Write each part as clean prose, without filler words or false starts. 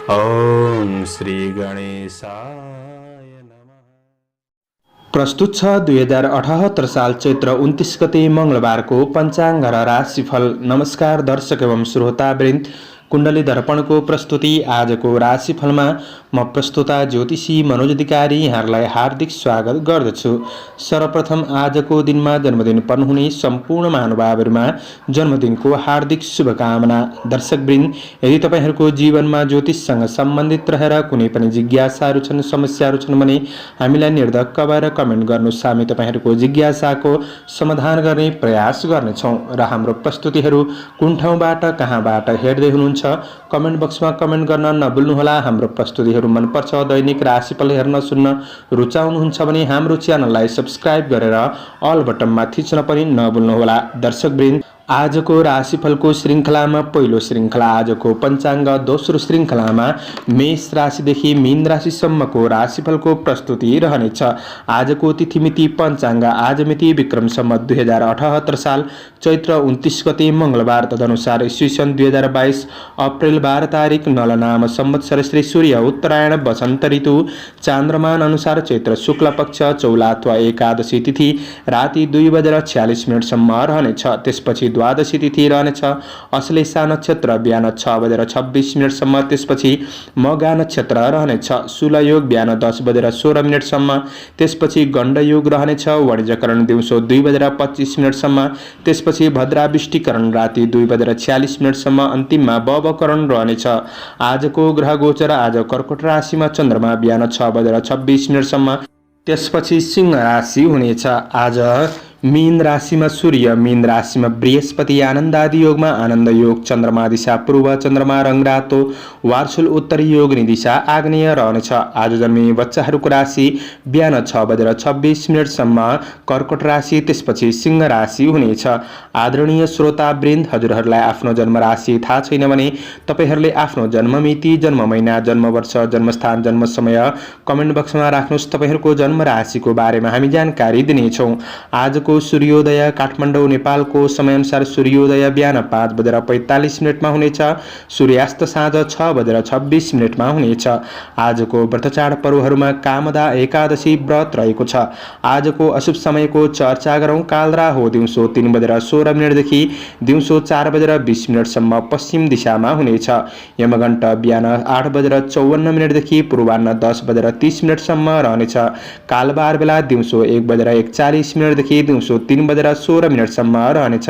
ओम श्री गणेशाय नमः। प्रस्तुत छ 2078 साल चैत्र 29 गते मंगलबारको पञ्चाङ्ग र राशिफल। नमस्कार दर्शक एवं श्रोतावृन्द, कुण्डली दर्पणको प्रस्तुति आजको राशिफलमा म प्रस्तुता ज्योतिषी मनोज अधिकारी यहाँहरूलाई हार्दिक स्वागत गर्दछु। सर्वप्रथम आजको दिनमा जन्मदिन पर्नुहुने सम्पूर्ण महानुभावहरूमा जन्मदिनको हार्दिक शुभकामना। दर्शकवृन्द, यदि तपाईहरूको जीवनमा ज्योतिषसँग सम्बन्धित रहेर कुनै पनि जिज्ञासाहरू छन्, समस्याहरू छन् भने हामीलाई निर्धक्क भएर कमेन्ट गर्नुहोस्। हामी तपाईहरूको जिज्ञासाको समाधान गर्ने प्रयास गर्नेछौँ र हाम्रो प्रस्तुतिहरू कुन ठाउँबाट कहाँबाट हेर्दै हुनुहुन्छ कमेन्ट बक्समा कमेन्ट गर्न नभुल्नुहोला। हाम्रो प्रस्तुतिहरू मनपर्छ, दैनिक राशिफल हेर्न सुन्न रुचाउनुहुन्छ भने हाम्रो च्यानललाई सब्स्क्राइब गरेर अल बटनमा थिच्न पनि नभुल्नुहोला। दर्शकवृन्द, आजको राशिफलको श्रृङ्खलामा पहिलो श्रृङ्खला आजको पञ्चाङ्ग, दोस्रो श्रृङ्खलामा मेष राशिदेखि मीन राशिसम्मको राशिफलको प्रस्तुति रहनेछ। आजको तिथिमिति पञ्चाङ्ग आज मिति विक्रम सम्वत 2078 साल चैत्र 29 गते मंगलबार, तदनुसार ईस्वीसन 2022 अप्रेल 12 तारिक नलनाम संवत्सर श्री सूर्य उत्तरायण वसन्त ऋतु चान्द्रमान अनुसार चैत्र शुक्ल पक्ष चौला अथवा एकादशी तिथि राति 2:46 रहनेछ। त्यसपछि द्वादशी तिथि रहनेछ अश्लेषा नक्षत्र बिहान 6:26 त्यसपछि मघा नक्षत्र रहनेछ। शूल योग बिहान 10:16 त्यसपछि गण्ड योग रहनेछ। वाणिज्यकरण दिउँसो 2:25 त्यसपछि भद्राविष्टिकरण राति 2:46 अन्तिममा बवकरण रहनेछ। आजको ग्रह गोचर आज कर्कट राशिमा चन्द्रमा बिहान 6:26 त्यसपछि सिंह राशि हुनेछ। आज मीन राशिमा सूर्य, मीन राशिमा बृहस्पति, आनन्द आदि योगमा आनन्द योग, चन्द्रमा दिशा पूर्व, चन्द्रमा रङ्गरातो, वार्षुल उत्तरी योगिनी दिशा आग्नेय रहनेछ। आज जन्मिने बच्चाहरूको राशि बिहान 6:26 कर्कट राशि, त्यसपछि सिंह राशि हुनेछ। आदरणीय श्रोतावृन्द, हजुरहरूलाई आफ्नो जन्म राशि थाहा छैन भने तपाईहरूले आफ्नो जन्ममिति, जन्म महिना, जन्म वर्ष, जन्मस्थान, जन्म समय कमेन्ट बक्समा राख्नुहोस्। तपाईहरूको जन्म राशिको बारेमा हामी जानकारी दिनेछौँ। आजको सूर्योदय काठमाडौँ नेपालको समयअनुसार सूर्योदय बिहान 5:45 हुनेछ। सूर्यास्त साँझ 6:26 हुनेछ। आजको व्रतचाड पर्वहरूमा कामदा एकादशी व्रत रहेको छ। आजको अशुभ समयको चर्चा गरौँ। कालराहो दिउँसो 3:16 देखि दिउँसो 4:20 पश्चिम दिशामा हुनेछ। यमघण्ट बिहान 8:54 देखि पूर्वाह्न 10:30 रहनेछ। कालबार बेला दिउँसो 1:41 देखि दिउँसो 3:16 रहनेछ।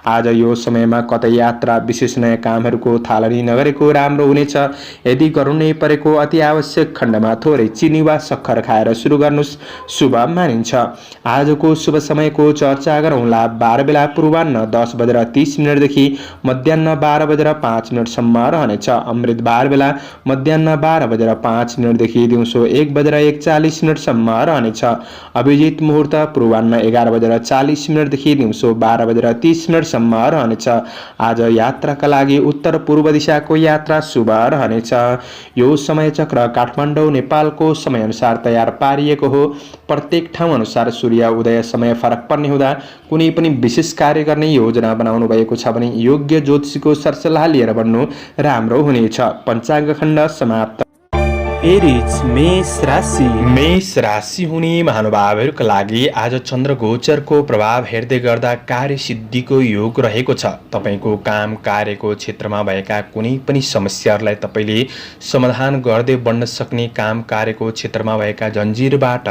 आज यो समयमा कतै यात्रा, विशेष नयाँ कामहरूको थालनी नगरेको राम्रो हुनेछ। यदि गर्नै परेको अति आवश्यक खण्डमा थोरै चिनी वा सक्खर खाएर सुरु गर्नुहोस्, शुभ मानिन्छ। आजको शुभ समयको चर्चा गरौँला। बार बेला पूर्वाह्न 10:30 देखि मध्याह्न 12:05 रहनेछ। अमृत बार बेला मध्याह्न 12:05 देखि दिउँसो 1:41 रहनेछ। अभिजित मुहुर्त पूर्वाह्न 11:40 देखि दिउँसो 12:30 रहनेछ। आज यात्राका लागि उत्तर पूर्व दिशाको यात्रा शुभ रहनेछ। यो समय चक्र काठमाडौँ नेपालको समयअनुसार तयार पारिएको हो। प्रत्येक ठाउँ अनुसार सूर्य उदय समय फरक पर्ने हुँदा कुनै पनि विशेष कार्य गर्ने योजना बनाउनु भएको छ भने योग्य ज्योतिषीको सरसल्लाह लिएर बढ्नु राम्रो हुनेछ। पञ्चाङ्ग खण्ड समाप्त। एरिज मेष राशि हुने महानुभावहरूका लागि आज चन्द्र गोचरको प्रभाव हेर्दै गर्दा कार्यसिद्धिको योग रहेको छ। तपाईको काम कार्यको क्षेत्रमा भएका कुनै पनि समस्याहरूलाई तपाईले समाधान गर्दै बढ्न सक्ने, काम कार्यको क्षेत्रमा भएका जन्जिरबाट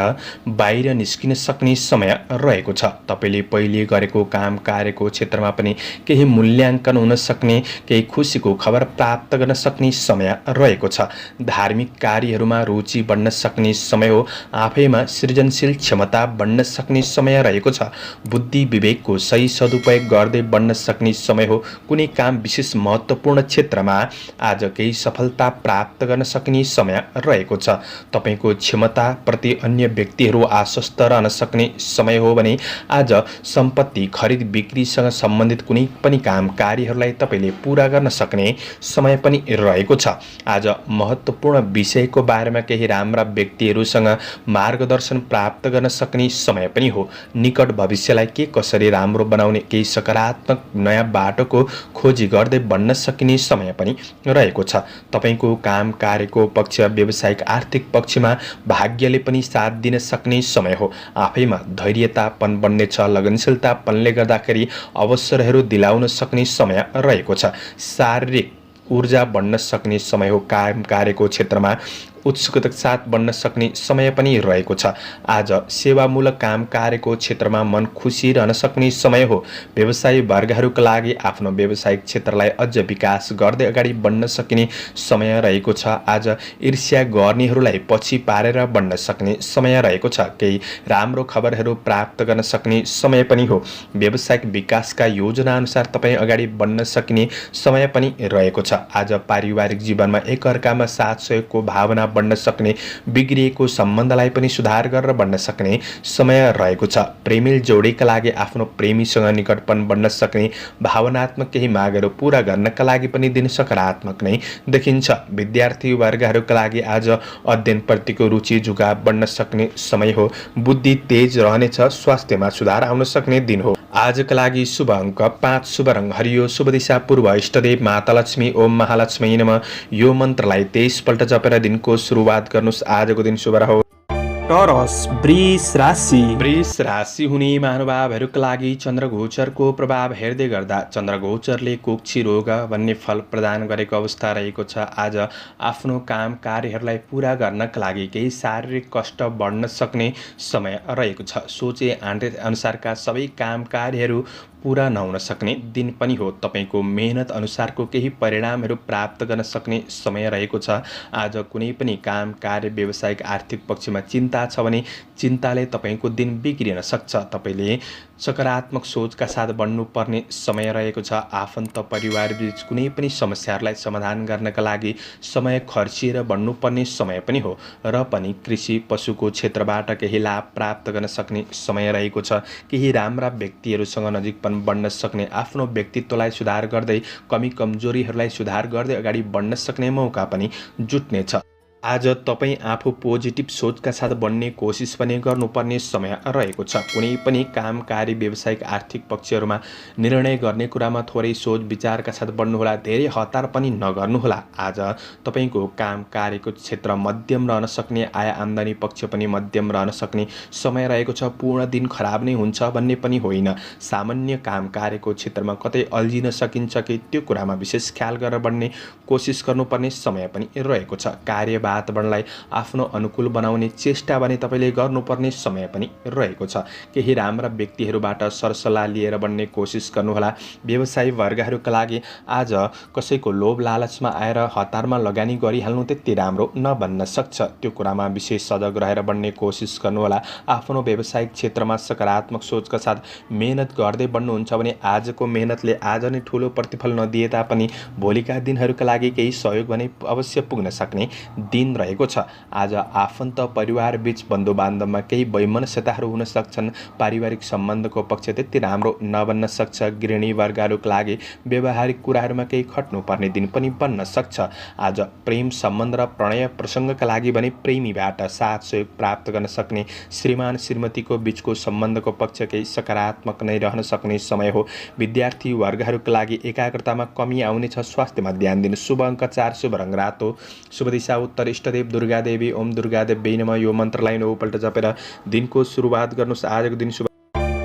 बाहिर निस्किन सक्ने समय रहेको छ। तपाईले पहिले गरेको काम कार्यको क्षेत्रमा पनि केही मूल्याङ्कन हुन सक्ने, केही खुसीको खबर प्राप्त गर्न सक्ने समय रहेको छ। धार्मिक कार्यहरूमा रुचि बढ्न सक्ने समय हो। आफैमा सृजनशील क्षमता बढ्न सक्ने समय रहेको छ। बुद्धि विवेकको सही सदुपयोग गर्दै बढ्न सक्ने समय हो। कुनै काम विशेष महत्त्वपूर्ण क्षेत्रमा आज केही सफलता प्राप्त गर्न सक्ने समय रहेको छ। तपाईको क्षमता प्रति अन्य व्यक्तिहरू आश्वस्त रहन सक्ने समय हो भने आज सम्पत्ति खरिद बिक्रीसँग सम्बन्धित कुनै पनि काम कार्यहरूलाई तपाईले पूरा गर्न सक्ने समय पनि रहेको छ। आज महत्त्वपूर्ण विषय भविष्यको बारेमा केही राम्रा व्यक्तिहरूसँग मार्गदर्शन प्राप्त गर्न सक्ने समय पनि हो। निकट भविष्यलाई के कसरी राम्रो बनाउने केही सकारात्मक नयाँ बाटोको खोजी गर्दै बन्न सकिने समय पनि रहेको छ। तपाईँको काम कार्यको पक्ष, व्यावसायिक आर्थिक पक्षमा भाग्यले पनि साथ दिन सक्ने समय हो। आफैमा धैर्यतापन बढ्नेछ। लगनशीलतापनले गर्दाखेरि अवसरहरू दिलाउन सक्ने समय रहेको छ। शारीरिक ऊर्जा बढ्न सक्ने समय हो। काम कार्यको क्षेत्रमा उत्सुकताका साथ बढ्न सक्ने समय पनि रहेको छ। आज सेवामूलक काम कार्यको क्षेत्रमा मन खुसी रहन सक्ने समय हो। व्यवसायी वर्गहरूका लागि आफ्नो व्यावसायिक क्षेत्रलाई अझ विकास गर्दै अगाडि बढ्न सकिने समय रहेको छ। आज ईर्ष्या गर्नेहरूलाई पछि पारेर बढ्न सक्ने समय रहेको छ। केही राम्रो खबरहरू प्राप्त गर्न सक्ने समय पनि हो। व्यावसायिक विकासका योजना अनुसार तपाईँ अगाडि बढ्न सकिने समय पनि रहेको छ। आज पारिवारिक जीवनमा एकअर्कामा साथ सहयोगको भावना बढ्न सक्ने, बिग्रिएको सम्बन्धलाई पनि सुधार गरेर बढ्न सक्ने समय रहेको छ। प्रेमिल जोडीका लागि आफ्नो प्रेमीसँग निकटपन बढ्न सक्ने, भावनात्मक केही मागहरू पूरा गर्नका लागि पनि दिन सकारात्मक नै देखिन्छ। विद्यार्थी वर्गहरूका लागि आज अध्ययनप्रतिको रुचि झुकाव बढ्न सक्ने समय हो। बुद्धि तेज रहनेछ। स्वास्थ्यमा सुधार आउन सक्ने दिन हो। आजका लागि शुभ अङ्क 5, शुभ रङ हरियो, शुभ दिशा पूर्व, इष्टदेव माता लक्ष्मी, ओम महालक्ष्मी नमः। यो मन्त्रलाई 23 पल्ट जपेर दिनको सुरुवात गर्नुहोस्। आजको दिन शुभ रहोस्। टोरस वृष राशि। वृष राशि हुने महानुभावहरूका लागि चन्द्रगोचरको प्रभाव हेर्दै गर्दा चन्द्रगोचरले कुक्षी रोग भन्ने फल प्रदान गरेको अवस्था रहेको छ। आज आफ्नो काम कार्यहरूलाई पुरा गर्नका लागि केही शारीरिक कष्ट बढ्न सक्ने समय रहेको छ। सोचे अनुसारका सबै काम कार्यहरू पुरा नहुन सक्ने दिन पनि हो। तपाईँको मेहनत अनुसारको केही परिणामहरू प्राप्त गर्न सक्ने समय रहेको छ। आज कुनै पनि काम कार्य, व्यावसायिक आर्थिक पक्षमा चिन्ता छ भने चिन्ताले तपाईँको दिन बिग्रिन सक्छ। तपाईँले सकारात्मक सोचका साथ बढ्नुपर्ने समय रहेको छ। आफन्त परिवारबीच कुनै पनि समस्याहरूलाई समाधान गर्नका लागि समय खर्चिएर बढ्नुपर्ने समय पनि हो। र पनि कृषि पशुको क्षेत्रबाट केही लाभ प्राप्त गर्न सक्ने समय रहेको छ। केही राम्रा व्यक्तिहरूसँग नजिकपन बढ्न सक्ने, आफ्नो व्यक्तित्वलाई सुधार गर्दै कमी कमजोरीहरूलाई सुधार गर्दै अगाडि बढ्न सक्ने मौका पनि जुट्नेछ। आज तपाईँ आफू पोजिटिभ सोचका साथ बढ्ने कोसिस पनि गर्नुपर्ने समय रहेको छ। कुनै पनि काम कार्य, व्यावसायिक आर्थिक पक्षहरूमा निर्णय गर्ने कुरामा थोरै सोच विचारका साथ बढ्नुहोला। धेरै हतार पनि नगर्नुहोला। आज तपाईँको काम कार्यको क्षेत्र मध्यम रहन सक्ने, आय आम्दानी पक्ष पनि मध्यम रहन सक्ने समय रहेको छ। पूर्ण दिन खराब नै हुन्छ भन्ने पनि होइन। सामान्य काम कार्यको क्षेत्रमा कतै अल्झिन सकिन्छ कि त्यो कुरामा विशेष ख्याल गरेर बढ्ने कोसिस गर्नुपर्ने समय पनि रहेको छ। कार्य वातावरणलाई आफ्नो अनुकूल बनाउने चेष्टा भने तपाईँले गर्नुपर्ने समय पनि रहेको छ। केही राम्रा व्यक्तिहरूबाट सरसल्लाह लिएर बढ्ने कोसिस गर्नुहोला। व्यवसायी वर्गहरूका लागि आज कसैको लोभ लालचमा आएर हतारमा लगानी गरिहाल्नु त्यति राम्रो नबन्न सक्छ। त्यो कुरामा विशेष सजग रहेर बढ्ने कोसिस गर्नुहोला। आफ्नो व्यावसायिक क्षेत्रमा सकारात्मक सोचका साथ मेहनत गर्दै बढ्नुहुन्छ भने आजको मेहनतले आज नै ठुलो प्रतिफल नदिए तापनि भोलिका दिनहरूका लागि केही सहयोग भने अवश्य पुग्न सक्ने दिन रहेको छ। आज आफन्त परिवार बीच बन्धु बान्धवमा केही वैमनस्यताहरू हुन सक्छन्। पारिवारिक सम्बन्धको पक्ष त्यति राम्रो नबन्न सक्छ। गृहिणी वर्गहरूका लागि व्यावहारिक कुराहरूमा केही खट्नुपर्ने दिन पनि बन्न सक्छ। आज प्रेम सम्बन्ध र प्रणय प्रसङ्गका लागि भने प्रेमीबाट साथ सहयोग प्राप्त गर्न सक्ने, श्रीमान श्रीमतीको बीचको सम्बन्धको पक्ष केही सकारात्मक नै रहन सक्ने समय हो। विद्यार्थी वर्गहरूका लागि एकाग्रतामा कमी आउनेछ। स्वास्थ्यमा ध्यान दिनु। शुभ अङ्क 4, शुभ रङ रातो, शुभ दिशा उत्तर, इष्टदेव दुर्गा देवी, ओम दुर्गा देवी नमः। यो मन्त्रलाई 9 पल्ट जपेर दिनको सुरुवात गर्नुहोस्। आजको दिन शुभ।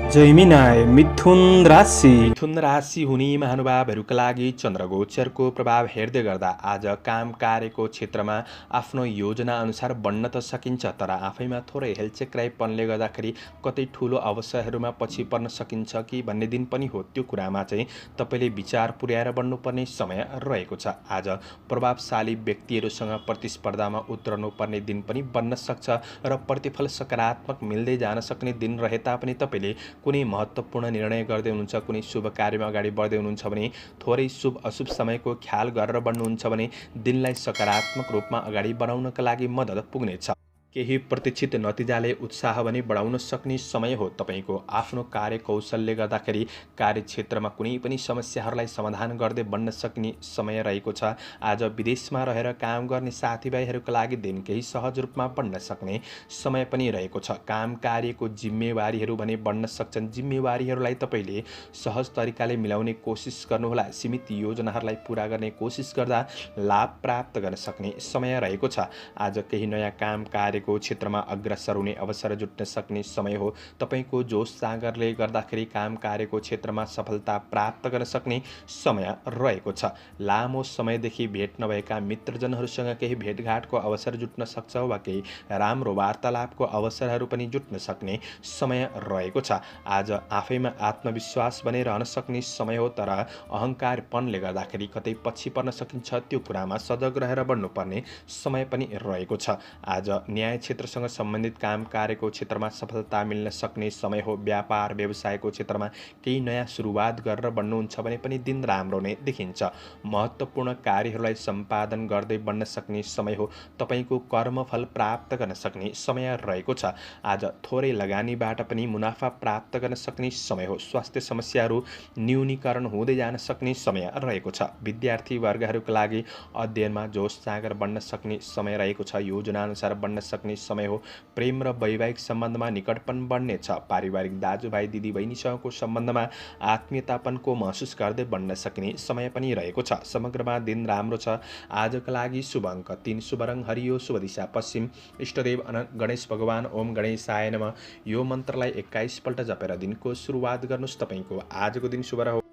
जैमिनाय मिथुन राशि। मिथुन राशि हुने महानुभावहरूका लागि चन्द्रगोचरको प्रभाव हेर्दै गर्दा आज काम कार्यको क्षेत्रमा आफ्नो योजना अनुसार बढ्न त सकिन्छ, तर आफैमा थोरै हेलचेक्राइपनले गर्दाखेरि कतै ठुलो अवसरहरूमा पछि पर्न सकिन्छ कि भन्ने दिन पनि हो। त्यो कुरामा चाहिँ तपाईँले विचार पुर्याएर बढ्नुपर्ने समय रहेको छ। आज प्रभावशाली व्यक्तिहरूसँग प्रतिस्पर्धामा उत्रनु पर्ने दिन पनि बन्न सक्छ र प्रतिफल सकारात्मक मिल्दै जान सक्ने दिन रहे तापनि तपाईँले कुनै महत्त्वपूर्ण निर्णय गर्दै हुनुहुन्छ, कुनै शुभ कार्यमा अगाडि बढ्दै हुनुहुन्छ भने थोरै शुभ अशुभ समयको ख्याल गरेर बढ्नुहुन्छ भने दिनलाई सकारात्मक रूपमा अगाडि बढाउनका लागि मद्दत पुग्नेछ। केही प्रतीक्षित नतिजाले उत्साह भने बढाउन सक्ने समय हो। तपाईँको आफ्नो कार्यकौशलले गर्दाखेरि कार्यक्षेत्रमा कुनै पनि समस्याहरूलाई समाधान गर्दै बन्न सक्ने समय रहेको छ। आज विदेशमा रहेर काम गर्ने साथीभाइहरूका लागि दिन केही सहज रूपमा बन्न सक्ने समय पनि रहेको छ। काम कार्यको जिम्मेवारीहरू भने बढ्न सक्छन्। जिम्मेवारीहरूलाई तपाईँले सहज तरिकाले मिलाउने कोसिस गर्नुहोला। सीमित योजनाहरूलाई पुरा गर्ने कोसिस गर्दा लाभ प्राप्त गर्न सक्ने समय रहेको छ। आज केही नयाँ काम कार्य को क्षेत्रमा अग्रसर हुने अवसर जुट्न सक्ने समय हो। तपाईँको जोश जागरले गर्दाखेरि काम कार्यको क्षेत्रमा सफलता प्राप्त गर्न सक्ने समय रहेको छ। लामो समयदेखि भेट नभएका मित्रजनहरूसँग केही भेटघाटको अवसर जुट्न सक्छ वा केही राम्रो वार्तालापको अवसरहरू पनि जुट्न सक्ने समय रहेको छ। आज आफैमा आत्मविश्वास बनेर रहन सक्ने समय हो, तर अहङ्कारपनले गर्दाखेरि कतै पछि पर्न सकिन्छ। त्यो कुरामा सजग रहेर बढ्नुपर्ने समय पनि रहेको छ। आज न्याय क्षेत्रसँग सम्बन्धित काम कार्यको क्षेत्रमा सफलता मिल्न सक्ने समय हो। व्यापार व्यवसायको क्षेत्रमा केही नयाँ सुरुवात गरेर बन्नुहुन्छ भने पनि दिन राम्रो नै देखिन्छ। महत्त्वपूर्ण कार्यहरूलाई सम्पादन गर्दै बन्न सक्ने समय हो। तपाईँको कर्मफल प्राप्त गर्न सक्ने समय रहेको छ। आज थोरै लगानीबाट पनि मुनाफा प्राप्त गर्न सक्ने समय हो। स्वास्थ्य समस्याहरू न्यूनीकरण हुँदै जान सक्ने समय रहेको छ। विद्यार्थी वर्गहरूका लागि अध्ययनमा जोश जागर बन्न सक्ने समय रहेको छ। योजनाअनुसार बन्न सक्ने समय हो। प्रेम र वैवाहिक सम्बन्धमा निकटपन बढ्नेछ। पारिवारिक दाजुभाइ दिदीबहिनीसँगको सम्बन्धमा आत्मीयतापनको महसुस गर्दै बन्न सक्ने समय पनि रहेको छ। समग्रमा दिन राम्रो छ। आजका लागि शुभ अङ्क 3, शुभ रङ हरियो, शुभ दिशा पश्चिम, इष्टदेव गणेश भगवान। ओम गणेशाय नमः। यो मन्त्रलाई 21 पल्ट जपेर दिनको सुरुवात गर्नुहोस्। तपाईँको आजको दिन शुभ रहोस्।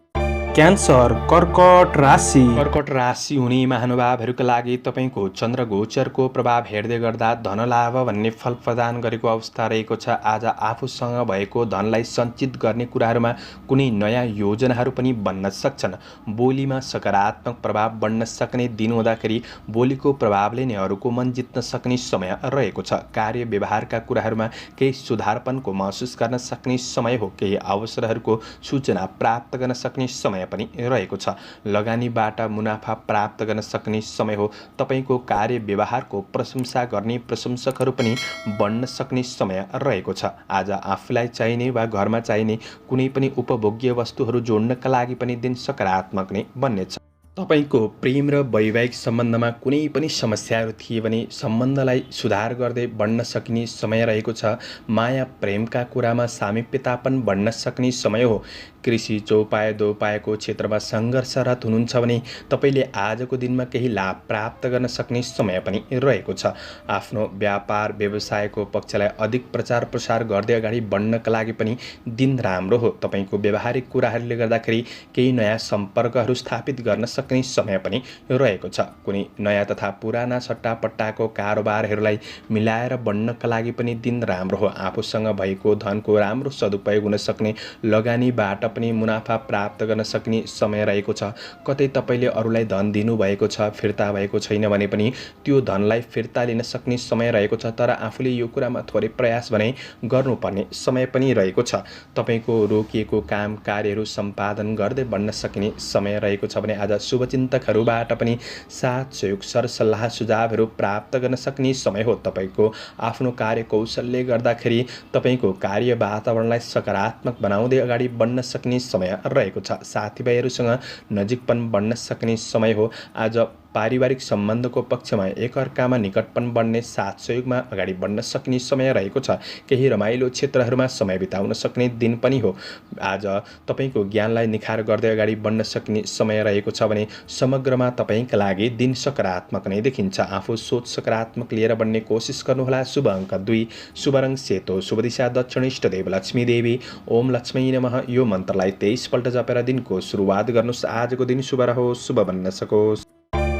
क्यान्सर, कर्कट राशि। कर्कट राशि हुने महानुभावहरूका लागि तपाईँको चन्द्र गोचरको प्रभाव हेर्दै गर्दा धनलाभ भन्ने फल प्रदान गरेको अवस्था रहेको छ। आज आफूसँग भएको धनलाई सञ्चित गर्ने कुराहरूमा कुनै नयाँ योजनाहरू पनि बन्न सक्छन्। बोलीमा सकारात्मक प्रभाव बन्न सक्ने दिन हुँदाखेरि बोलीको प्रभावले नै अरूको मन जित्न सक्ने समय रहेको छ। कार्य व्यवहारका कुराहरूमा केही सुधारपनको महसुस गर्न सक्ने समय हो। केही अवसरहरूको सूचना प्राप्त गर्न सक्ने समय पनि रहेको छ। लगानीबाट मुनाफा प्राप्त गर्न सक्ने समय हो। तपाईँको कार्य व्यवहारको प्रशंसा गर्ने प्रशंसकहरू पनि बढ्न सक्ने समय रहेको छ। आज आफूलाई चाहिने वा घरमा चाहिने कुनै पनि उपभोग्य वस्तुहरू जोड्नका लागि पनि दिन सकारात्मक नै बन्नेछ। तपाईँको प्रेम र वैवाहिक सम्बन्धमा कुनै पनि समस्याहरू थिए भने सम्बन्धलाई सुधार गर्दै बढ्न सक्ने समय रहेको छ। माया प्रेमका कुरामा सामिप्यतापन बढ्न सक्ने समय हो। कृषि चौपाए दोपाएको क्षेत्रमा सङ्घर्षरत हुनुहुन्छ भने तपाईँले आजको दिनमा केही लाभ प्राप्त गर्न सक्ने समय पनि रहेको छ। आफ्नो व्यापार व्यवसायको पक्षलाई अधिक प्रचार प्रसार गर्दै अगाडि बढ्नका लागि पनि दिन राम्रो हो। तपाईँको व्यावहारिक कुराहरूले गर्दाखेरि केही नयाँ सम्पर्कहरू स्थापित गर्न सक्ने समय पनि रहेको छ। कुनै नयाँ तथा पुराना सट्टापट्टाको कारोबारहरूलाई मिलाएर बढ्नका लागि पनि दिन राम्रो हो। आफूसँग भएको धनको राम्रो सदुपयोग हुन सक्ने, लगानीबाट पनि मुनाफा प्राप्त गर्न सक्ने समय रहेको छ। कतै तपाईँले अरूलाई धन दिनुभएको छ, फिर्ता भएको छैन भने पनि त्यो धनलाई फिर्ता लिन सक्ने समय रहेको छ। तर आफूले यो कुरामा थोरै प्रयास भने गर्नुपर्ने समय पनि रहेको छ। तपाईँको रोकिएको काम कार्यहरू सम्पादन गर्दै बढ्न सक्ने समय रहेको छ भने आज शुभचिन्तकहरूबाट पनि साथ सहयोग सरसल्लाह सुझावहरू प्राप्त गर्न सक्ने समय हो। तपाईँको आफ्नो कार्यकौशलले गर्दाखेरि तपाईँको कार्य वातावरणलाई सकारात्मक बनाउँदै अगाडि बढ्न सक्ने समय रहेको छ। साथीभाइहरूसँग नजिकपन बढ्न सक्ने समय हो। आज पारिवारिक सम्बन्धको पक्षमा एकअर्कामा निकटपन बढ्ने, साथ सहयोगमा अगाडि बढ्न सक्ने समय रहेको छ। केही रमाइलो क्षेत्रहरूमा समय बिताउन सक्ने दिन पनि हो। आज तपाईँको ज्ञानलाई निखार गर्दै अगाडि बढ्न सक्ने समय रहेको छ भने समग्रमा तपाईँका लागि दिन सकारात्मक नै देखिन्छ। आफू सोच सकारात्मक लिएर बढ्ने कोसिस गर्नुहोला। शुभ अङ्क 2, शुभ रङ सेतो, शुभ दिशा दक्षिण, इष्टदेव लक्ष्मी देवी। ओम लक्ष्मी नमः। यो मन्त्रलाई 23 पल्ट जपेर दिनको सुरुवात गर्नुहोस्। आजको दिन शुभ रहोस्, शुभ बन्न सकोस्।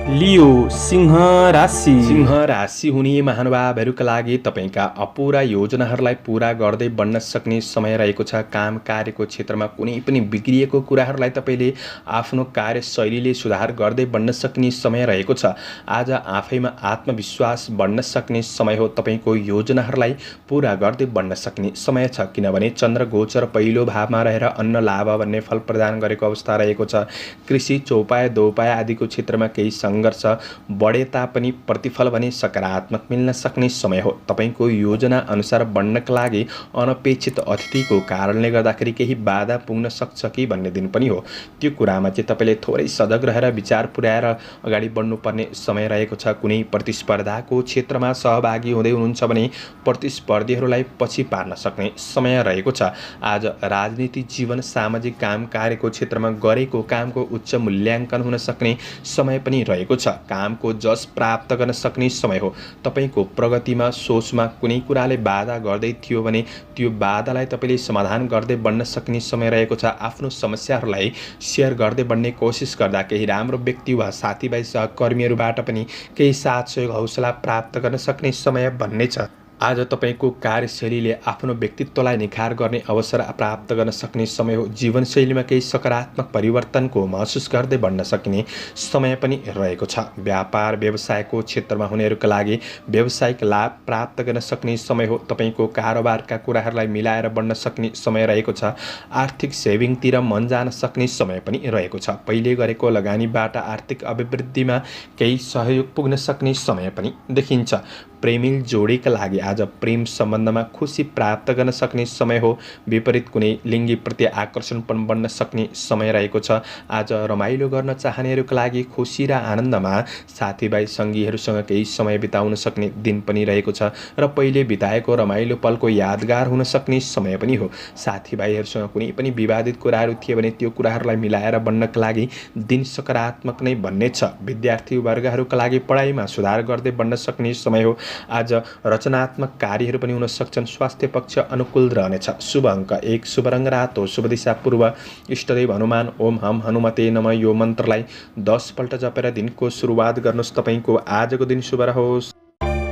लियो, सिंह राशि। सिंह राशि हुने महानुभावहरूका लागि तपाईँका अपुरा योजनाहरूलाई पुरा गर्दै बढ्न सक्ने समय रहेको छ। काम कार्यको क्षेत्रमा कुनै पनि बिग्रिएको कुराहरूलाई तपाईँले आफ्नो कार्यशैलीले सुधार गर्दै बढ्न सक्ने समय रहेको छ। आज आफैमा आत्मविश्वास बढ्न सक्ने समय हो। तपाईँको योजनाहरूलाई पुरा गर्दै बढ्न सक्ने समय छ, किनभने चन्द्र गोचर पहिलो भावमा रहेर अन्न लाभ भन्ने फल प्रदान गरेको अवस्था रहेको छ। कृषि चौपाए दोपाए आदिको क्षेत्रमा केही सङ्घर्ष बढे तापनि प्रतिफल भने सकारात्मक मिल्न सक्ने समय हो। तपाईँको योजना अनुसार बढ्नका लागि अनपेक्षित अतिथिको कारणले गर्दाखेरि केही बाधा पुग्न सक्छ कि भन्ने दिन पनि हो। त्यो कुरामा चाहिँ तपाईँले थोरै सजग रहेर विचार पुर्याएर अगाडि बढ्नुपर्ने समय रहेको छ। कुनै प्रतिस्पर्धाको क्षेत्रमा सहभागी हुँदै हुनुहुन्छ भने प्रतिस्पर्धीहरूलाई पछि पार्न सक्ने समय रहेको छ। आज राजनीतिक जीवन, सामाजिक काम कार्यको क्षेत्रमा गरेको कामको उच्च मूल्याङ्कन हुन सक्ने समय पनि रहेको छ। कामको जस प्राप्त गर्न सक्ने समय हो। तपाईँको प्रगतिमा, सोचमा कुनै कुराले बाधा गर्दै थियो भने त्यो बाधालाई तपाईँले समाधान गर्दै बढ्न सक्ने समय रहेको छ। आफ्नो समस्याहरूलाई सेयर गर्दै बढ्ने कोसिस गर्दा केही राम्रो व्यक्ति वा साथीभाइ सहकर्मीहरूबाट पनि केही साथ सहयोग, हौसला प्राप्त गर्न सक्ने समय भन्ने छ। आज तपाईँको कार्यशैलीले आफ्नो व्यक्तित्वलाई निखार गर्ने अवसर प्राप्त गर्न सक्ने समय हो। जीवनशैलीमा केही सकारात्मक परिवर्तनको महसुस गर्दै बढ्न सकिने समय पनि रहेको छ। व्यापार व्यवसायको क्षेत्रमा हुनेहरूका लागि व्यावसायिक लाभ प्राप्त गर्न सक्ने समय हो। तपाईँको कारोबारका कुराहरूलाई मिलाएर बढ्न सक्ने समय रहेको छ। आर्थिक सेभिङतिर मन जान सक्ने समय पनि रहेको छ। पहिले गरेको लगानीबाट आर्थिक अभिवृद्धिमा केही सहयोग पुग्न सक्ने समय पनि देखिन्छ। प्रेमिल जोडीका लागि आज प्रेम सम्बन्धमा खुसी प्राप्त गर्न सक्ने समय हो। विपरीत कुनै लिङ्गीप्रति आकर्षण पनि बढ्न सक्ने समय रहेको छ। आज रमाइलो गर्न चाहनेहरूका लागि खुसी र आनन्दमा साथीभाइ सङ्गीहरूसँग केही समय बिताउन सक्ने दिन पनि रहेको छ र पहिले बिताएको रमाइलो पलको यादगार हुन सक्ने समय पनि हो। साथीभाइहरूसँग कुनै पनि विवादित कुराहरू थिए भने त्यो कुराहरूलाई मिलाएर बढ्नका लागि दिन सकारात्मक नै बन्ने छ। विद्यार्थी वर्गहरूका लागि पढाइमा सुधार गर्दै बढ्न सक्ने समय हो। आज रचनात्मक कार्यहरू पनि हुन सक्छन्। स्वास्थ्य पक्ष अनुकूल रहनेछ। शुभ अङ्क 1, शुभ रङ रातो, शुभ दिशा पूर्व, इष्टदेव हनुमान। ओम हम हनुमते नमः यो मन्त्रलाई 10 पल्ट जपेर दिनको सुरुवात गर्नुहोस्। तपाईँको आजको दिन शुभ रहोस्।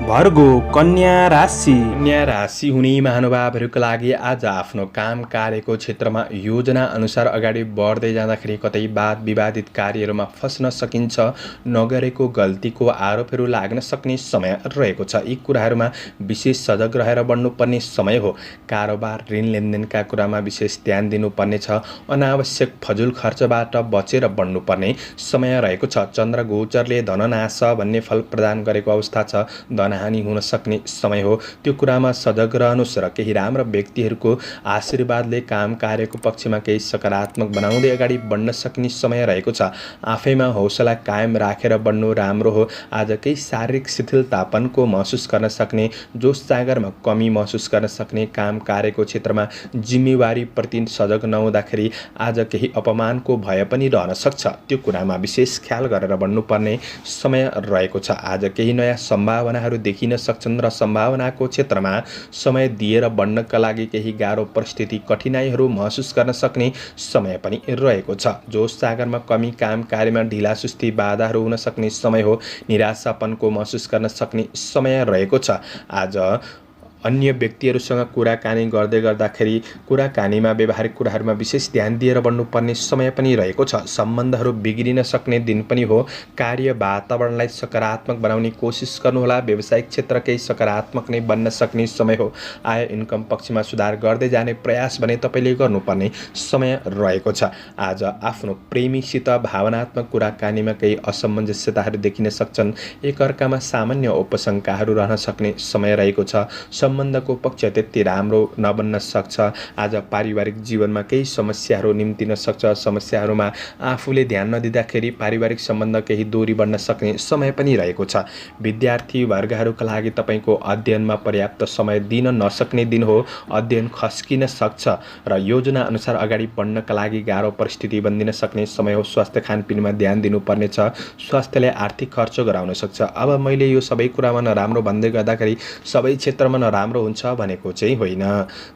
भर्गो कन्या राशि। कन्या राशि हुने महानुभावहरूका लागि आज आफ्नो काम कार्यको क्षेत्रमा योजना अनुसार अगाडि बढ्दै जाँदाखेरि कतै वाद विवादित कार्यहरूमा फस्न सकिन्छ। नगरेको गल्तीको आरोपहरू लाग्न सक्ने समय रहेको छ। यी कुराहरूमा विशेष सजग रहेर बढ्नुपर्ने समय हो। कारोबार, ऋण लेनदेनका कुरामा विशेष ध्यान दिनुपर्ने छ। अनावश्यक फजुल खर्चबाट बचेर बढ्नुपर्ने समय रहेको छ। चन्द्र गोचरले धननाश भन्ने फल प्रदान गरेको अवस्था छ। हानि हुन सक्ने समय हो। त्यो कुरामा सजग रहनुहोस् र केही राम्रा व्यक्तिहरूको आशीर्वादले काम कार्यको पक्षमा केही सकारात्मक बनाउँदै अगाडि बढ्न सक्ने समय रहेको छ। आफैमा हौसला कायम राखेर बढ्नु राम्रो हो। आज केही शारीरिक शिथिलतापनको महसुस गर्न सक्ने, जोस जागरमा कमी महसुस गर्न सक्ने, काम कार्यको क्षेत्रमा जिम्मेवारीप्रति सजग नहुँदाखेरि आज केही अपमानको भय पनि रहन सक्छ। त्यो कुरामा विशेष ख्याल गरेर बढ्नुपर्ने समय रहेको छ। आज केही नयाँ सम्भावनाहरू देखिन सक्छन् र सम्भावनाको क्षेत्रमा समय दिएर बढ्नका लागि केही गाह्रो परिस्थिति, कठिनाइहरू महसुस गर्न सक्ने समय पनि रहेको छ। जोस जागरमा कमी, काम कार्यमा ढिला सुस्ती, बाधाहरू हुन सक्ने समय हो। निराशापनको महसुस गर्न सक्ने समय रहेको छ। आज अन्य व्यक्तिहरूसँग कुराकानी गर्दै गर्दाखेरि कुराकानीमा व्यावहारिक कुराहरूमा विशेष ध्यान दिएर बढ्नुपर्ने समय पनि रहेको छ। सम्बन्धहरू बिग्रिन सक्ने दिन पनि हो। कार्य वातावरणलाई सकारात्मक बनाउने कोसिस गर्नुहोला। व्यावसायिक क्षेत्र केही सकारात्मक नै बन्न सक्ने समय हो। आय इन्कम पक्षमा सुधार गर्दै जाने प्रयास भने तपाईँले गर्नुपर्ने समय रहेको छ। आज आफ्नो प्रेमीसित भावनात्मक कुराकानीमा केही असमञ्जस्यताहरू देखिन सक्छन्। एकअर्कामा सामान्य उपशङ्काहरू रहन सक्ने समय रहेको छ। सम्बन्धको पक्ष त्यति राम्रो नबन्न सक्छ। आज पारिवारिक जीवनमा केही समस्याहरू निम्तिन सक्छ। समस्याहरूमा आफूले ध्यान नदिँदाखेरि पारिवारिक सम्बन्ध केही दूरी बढ्न सक्ने समय पनि रहेको छ। विद्यार्थी वर्गहरूका लागि तपाईँको अध्ययनमा पर्याप्त समय दिन नसक्ने दिन हो। अध्ययन खस्किन सक्छ र योजना अनुसार अगाडि बढ्नका लागि गाह्रो परिस्थिति बन्दिन सक्ने समय हो। स्वास्थ्य खानपिनमा ध्यान दिनुपर्नेछ। स्वास्थ्यले आर्थिक खर्च गराउन सक्छ। अब मैले यो सबै कुरामा नराम्रो भन्दै गर्दाखेरि सबै क्षेत्रमा नराम्रो हुन्छ भनेको चाहिँ होइन।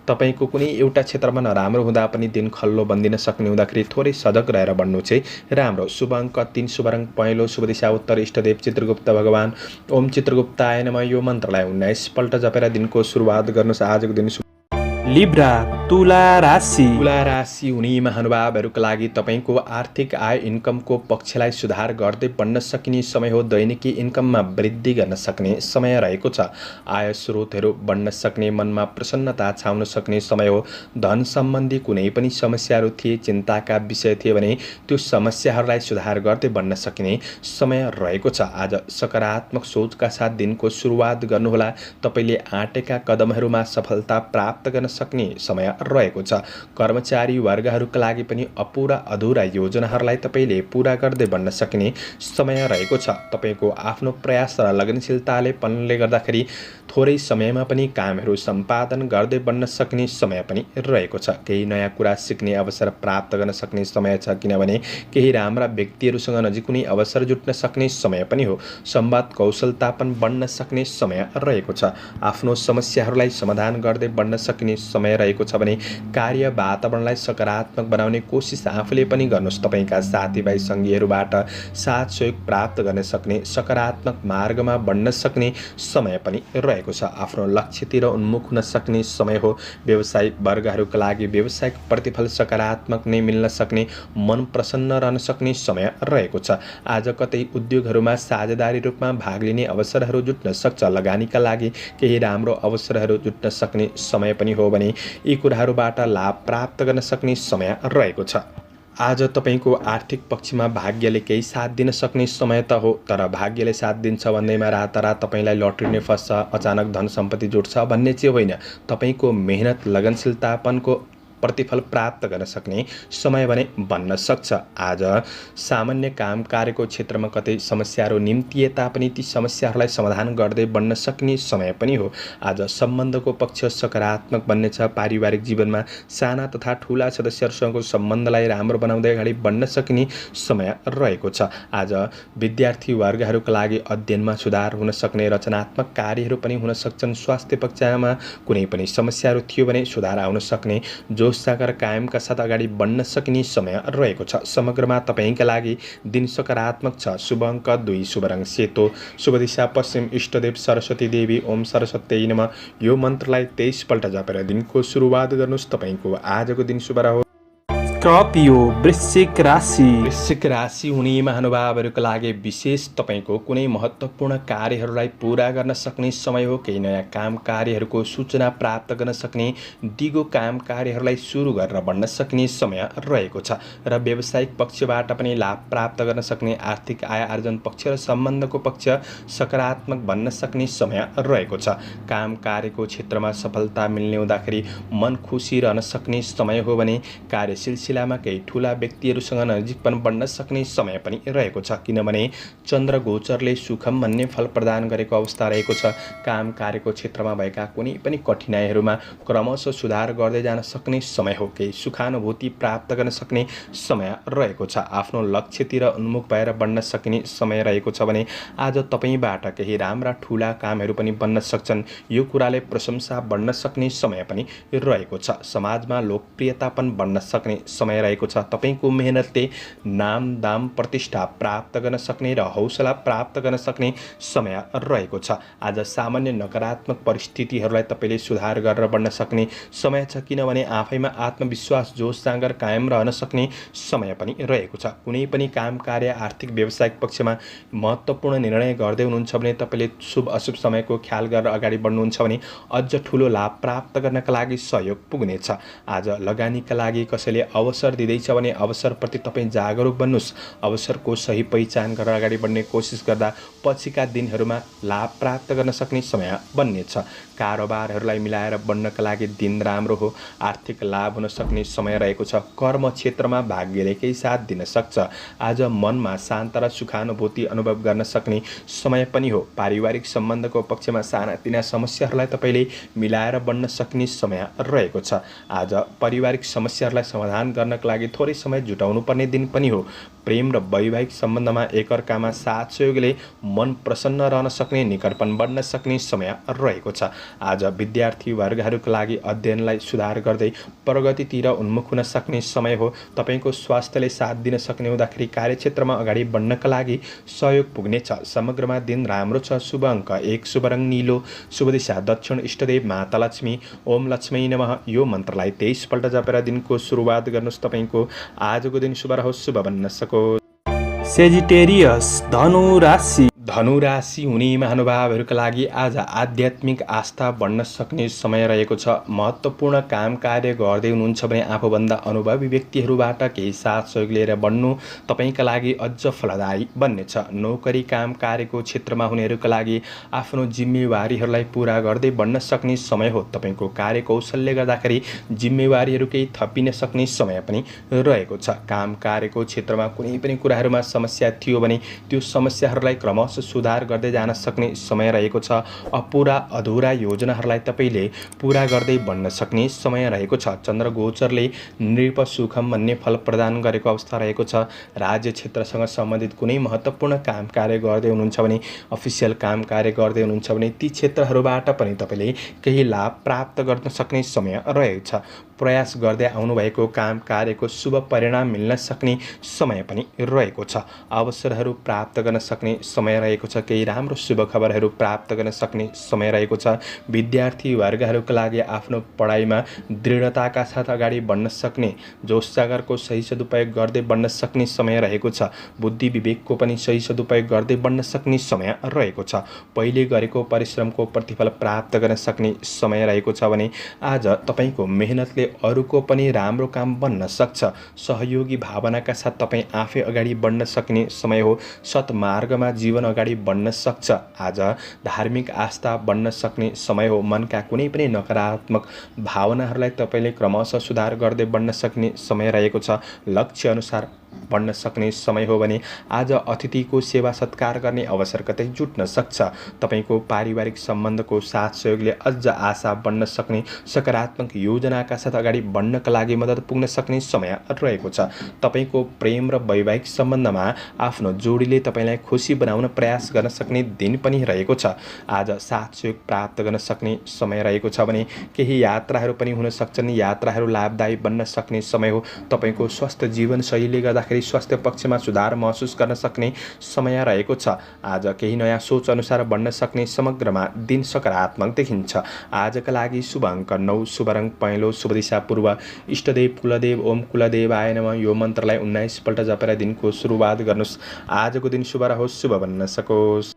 तपाईँको कुनै एउटा क्षेत्रमा नराम्रो हुँदा पनि दिन खल्लो बन्दिन सक्ने हुँदाखेरि थोरै सजग रहेर बढ्नु चाहिँ राम्रो। शुभ अङ्क 3, शुभ रङ पहेँलो, शुभ दिशा उत्तर, इष्टदेव चित्रगुप्त भगवान। ओम चित्रगुप्ताय नमः यो मन्त्रलाई 19 पल्ट जपेर दिनको सुरुवात गर्नुहोस्। आजको दिन लिब्रा तुला राशि हुने महानुभावहरूका लागि तपाईँको आर्थिक आय इन्कमको पक्षलाई सुधार गर्दै बढ्न सकिने समय हो। दैनिकी इन्कममा वृद्धि गर्न सक्ने समय रहेको छ। आय स्रोतहरू बढ्न सक्ने, मनमा प्रसन्नता छाउन सक्ने समय हो। धन सम्बन्धी कुनै पनि समस्याहरू थिए, चिन्ताका विषय थिए भने त्यो समस्याहरूलाई सुधार गर्दै बढ्न सकिने समय रहेको छ। आज सकारात्मक सोचका साथ दिनको सुरुवात गर्नुहोला। तपाईँले आँटेका कदमहरूमा सफलता प्राप्त गर्न सक्ने समय रहेको छ। कर्मचारी वर्गहरूका लागि पनि अपुरा अधुरा योजनाहरूलाई तपाईँले पूरा गर्दै बढ्न सकिने समय रहेको छ। तपाईँको आफ्नो प्रयास र लगनशीलताले पनले गर्दाखेरि थोरै समयमा पनि कामहरू सम्पादन गर्दै बढ्न सक्ने समय पनि रहेको छ। केही नयाँ कुरा सिक्ने अवसर प्राप्त गर्न सक्ने समय छ, किनभने केही राम्रा व्यक्तिहरूसँग नजिक कुनै अवसर जुट्न सक्ने समय पनि हो। संवाद कौशलता पनि बढ्न सक्ने समय रहेको छ। आफ्नो समस्याहरूलाई समाधान गर्दै बढ्न सक्ने समय रहेको छ भने कार्य वातावरणलाई सकारात्मक बनाउने कोसिस आफूले पनि गर्नुहोस्। तपाईँका साथीभाइ सङ्गीहरूबाट साथ सहयोग प्राप्त गर्न सक्ने, सकारात्मक मार्गमा बढ्न सक्ने समय पनि रहेको छ। आफ्नो लक्ष्यतिर उन्मुख हुन सक्ने समय हो। व्यवसायिक वर्गहरूका लागि व्यावसायिक प्रतिफल सकारात्मक नै मिल्न सक्ने, मन प्रसन्न रहन सक्ने समय रहेको छ। आज कतै उद्योगहरूमा साझेदारी रूपमा भाग लिने अवसरहरू जुट्न सक्छ। लगानीका लागि केही राम्रो अवसरहरू जुट्न सक्ने समय पनि हो भने यी कुराहरूबाट लाभ प्राप्त गर्न सक्ने समय रहेको छ। आज तपाईँको आर्थिक पक्षमा भाग्यले केही साथ दिन सक्ने समय त हो, तर भाग्यले साथ दिन्छ भन्दैमा रातारात तपाईँलाई लटरी नै फस्छ, अचानक धन सम्पत्ति जुट्छ भन्ने चाहिँ होइन। तपाईँको मेहनत लगनशीलतापनको प्रतिफल प्राप्त गर्न सक्ने समय भने बन्न सक्छ। आज सामान्य काम कार्यको क्षेत्रमा कतै समस्याहरू निम्तिए तापनि ती समस्याहरूलाई समाधान गर्दै बढ्न सक्ने समय पनि हो। आज सम्बन्धको पक्ष सकारात्मक बन्नेछ। पारिवारिक जीवनमा साना तथा ठुला सदस्यहरूसँगको सम्बन्धलाई राम्रो बनाउँदै अगाडि बढ्न सक्ने समय रहेको छ। आज विद्यार्थी वर्गहरूका लागि अध्ययनमा सुधार हुन सक्ने, रचनात्मक कार्यहरू पनि हुन सक्छन्। स्वास्थ्य पक्षमा कुनै पनि समस्याहरू थियो भने सुधार आउन सक्ने, जोसजागर कायमका साथ अगाडि बढ्न सकिने समय रहेको छ। समग्रमा तपाईँका लागि दिन सकारात्मक छ। शुभ अङ्क 2, शुभ रङ सेतो, शुभ दिशा पश्चिम, इष्टदेव सरस्वती देवी। ओम सरस्वती नमः। यो मन्त्रलाई 23 पल्ट जपेर दिनको सुरुवात गर्नुहोस्। तपाईँको आजको दिन शुभ रहोस्। स्कर्पियो वृश्चिक राशि हुने महानुभावहरूका लागि विशेष तपाईँको कुनै महत्त्वपूर्ण कार्यहरूलाई पूरा गर्न सक्ने समय हो। केही नयाँ काम कार्यहरूको सूचना प्राप्त गर्न सक्ने, दिगो काम कार्यहरूलाई सुरु गरेर बढ्न सक्ने समय रहेको छ। र व्यावसायिक पक्षबाट पनि लाभ प्राप्त गर्न सक्ने, आर्थिक आय आर्जन पक्ष र सम्बन्धको पक्ष सकारात्मक बन्न सक्ने समय रहेको छ। काम कार्यको क्षेत्रमा सफलता मिल्ने हुँदाखेरि मन खुसी रहन सक्ने समय हो भने कार्य सिलसिलामा केही ठुला व्यक्तिहरूसँग नजिकपन बढ्न सक्ने समय पनि रहेको छ, किनभने चन्द्र गोचरले सुखम भन्ने फल प्रदान गरेको अवस्था रहेको छ। काम कार्यको क्षेत्रमा भएका कुनै पनि कठिनाइहरूमा क्रमशः सुधार गर्दै जान सक्ने समय हो। केही सुखानुभूति प्राप्त गर्न सक्ने समय रहेको छ। आफ्नो लक्ष्यतिर उन्मुख भएर बढ्न सकिने समय रहेको छ भने आज तपाईँबाट केही राम्रा ठुला कामहरू पनि बन्न सक्छन्। यो कुराले प्रशंसा बढ्न सक्ने समय पनि रहेको छ। समाजमा लोकप्रियता पनि बढ्न सक्ने समय रहेको छ। तपाईँको मेहनतले नाम, दाम, प्रतिष्ठा प्राप्त गर्न सक्ने र हौसला प्राप्त गर्न सक्ने समय रहेको छ। आज सामान्य नकारात्मक परिस्थितिहरूलाई तपाईँले सुधार गरेर बढ्न सक्ने समय छ, किनभने आफैमा आत्मविश्वास, जोस जाँगर कायम रहन सक्ने समय पनि रहेको छ। कुनै पनि काम कार्य, आर्थिक व्यावसायिक पक्षमा महत्त्वपूर्ण निर्णय गर्दै हुनुहुन्छ भने तपाईँले शुभ अशुभ समयको ख्याल गरेर अगाडि बढ्नुहुन्छ भने अझ ठुलो लाभ प्राप्त गर्नका लागि सहयोग पुग्नेछ। आज लगानीका लागि कसैले अवसर दिँदैछ भने अवसरप्रति तपाईँ जागरुक बन्नुहोस्। अवसरको सही पहिचान गरेर अगाडि बढ्ने कोसिस गर्दा पछिका दिनहरूमा लाभ प्राप्त गर्न सक्ने समय बन्नेछ। कारोबारहरूलाई मिलाएर बढ्नका लागि दिन राम्रो हो। आर्थिक लाभ हुन सक्ने समय रहेको छ। कर्म क्षेत्रमा भाग्यले केही साथ दिन सक्छ। आज मनमा शान्त र सुखानुभूति अनुभव गर्न सक्ने समय पनि हो। पारिवारिक सम्बन्धको पक्षमा सानातिना समस्याहरूलाई तपाईँले मिलाएर बढ्न सक्ने समय रहेको छ। आज पारिवारिक समस्याहरूलाई समाधान गर्नका लागि थोरै समय जुटाउनु पर्ने दिन पनि हो। प्रेम र वैवाहिक सम्बन्धमा एकअर्कामा साथ सहयोगले मन प्रसन्न रहन सक्ने, निकटपन बढ्न सक्ने समय रहेको छ। आज विद्यार्थी वर्गहरूका लागि अध्ययनलाई सुधार गर्दै प्रगतितिर उन्मुख हुन सक्ने समय हो। तपाईँको स्वास्थ्यले साथ दिन सक्ने हुँदाखेरि कार्यक्षेत्रमा अगाडि बढ्नका लागि सहयोग पुग्नेछ। समग्रमा दिन राम्रो छ। शुभ अङ्क 1, शुभ रङ नीलो, शुभ दिशा दक्षिण, इष्टदेव माता लक्ष्मी। ओम लक्ष्मी नमः यो मन्त्रलाई 23 पल्ट जपेर दिनको सुरुवात गर्नुहोस्। तपाईँको आजको दिन शुभ रहोस्, शुभ बन्न सकोस्। सेजिटेरियस धनु राशि। धनु राशि हुने महानुभावहरूका लागि आज आध्यात्मिक आस्था बढ्न सक्ने समय रहेको छ। महत्त्वपूर्ण काम कार्य गर्दै हुनुहुन्छ भने आफूभन्दा अनुभवी व्यक्तिहरूबाट केही साथ सहयोग लिएर बढ्नु तपाईँका लागि अझ फलदायी बन्नेछ। नोकरी काम कार्यको क्षेत्रमा हुनेहरूका लागि आफ्नो जिम्मेवारीहरूलाई पुरा गर्दै बढ्न सक्ने समय हो। तपाईँको कार्यकौशलले गर्दाखेरि जिम्मेवारीहरू केही थपिन सक्ने समय पनि रहेको छ। काम कार्यको क्षेत्रमा कुनै पनि कुराहरूमा समस्या थियो भने त्यो समस्याहरूलाई क्रमशः सुधार गर्दै जान सक्ने समय रहेको छ। अपुरा अधुरा योजनाहरूलाई तपाईँले पुरा गर्दै बढ्न सक्ने समय रहेको छ। चन्द्र गोचरले नृप सुखम भन्ने फल प्रदान गरेको अवस्था रहेको छ। राज्य क्षेत्रसँग सम्बन्धित कुनै महत्त्वपूर्ण काम कार्य गर्दै हुनुहुन्छ भने, अफिसियल काम कार्य गर्दै हुनुहुन्छ भने ती क्षेत्रहरूबाट पनि तपाईँले केही लाभ प्राप्त गर्न सक्ने समय रहेको छ। प्रयास गर्दै आउनुभएको काम कार्यको शुभ परिणाम मिल्न सक्ने समय पनि रहेको छ। अवसरहरू प्राप्त गर्न सक्ने समय रहेको छ। केही राम्रो शुभ खबरहरू प्राप्त गर्न सक्ने समय रहेको छ। विद्यार्थी वर्गहरूका लागि आफ्नो पढाइमा दृढताका साथ अगाडि बढ्न सक्ने, जोस जागरको सही सदुपयोग गर्दै बढ्न सक्ने समय रहेको छ। बुद्धि विवेकको पनि सही सदुपयोग गर्दै बढ्न सक्ने समय रहेको छ। पहिले गरेको परिश्रमको प्रतिफल प्राप्त गर्न सक्ने समय रहेको छ भने आज तपाईँको मेहनतले अरूको पनि राम्रो काम बन्न सक्छ। सहयोगी भावनाका साथ तपाईँ आफै अगाडि बढ्न सक्ने समय हो। सत्मार्गमा जीवन अगाडि बढ्न सक्छ। आज धार्मिक आस्था बढ्न सक्ने समय हो। मनका कुनै पनि नकारात्मक भावनाहरूलाई तपाईँले क्रमशः सुधार गर्दै बढ्न सक्ने समय रहेको छ। लक्ष्य अनुसार बढ्न सक्ने समय हो भने आज अतिथिको सेवा सत्कार गर्ने अवसर कतै जुट्न सक्छ। तपाईँको पारिवारिक सम्बन्धको साथ सहयोगले अझ आशा बढ्न सक्ने, सकारात्मक योजनाका साथ अगाडि बढ्नका लागि मद्दत पुग्न सक्ने समय रहेको छ। तपाईँको प्रेम र वैवाहिक सम्बन्धमा आफ्नो जोडीले तपाईँलाई खुसी बनाउन प्रयास गर्न सक्ने दिन पनि रहेको छ। आज साथ सहयोग प्राप्त गर्न सक्ने समय रहेको छ भने केही यात्राहरू पनि हुन सक्छन्। यात्राहरू लाभदायी बन्न सक्ने समय हो। तपाईँको स्वस्थ जीवनशैलीले गर्दाखेरि स्वास्थ्य पक्षमा सुधार महसुस गर्न सक्ने समय रहेको छ। आज केही नयाँ सोच अनुसार बढ्न सक्ने समग्रमा दिन सकारात्मक देखिन्छ। आजका लागि शुभ अङ्क 9, शुभ रङ पहेँलो, शुभ दिशा पूर्व, इष्टदेव कुलदेव ओम कुलदेवाय नमः यो मन्त्रलाई 19 पल्ट जपेर दिनको सुरुवात गर्नुहोस्। आजको दिन शुभ रहोस्, शुभ बन्न सकोस्।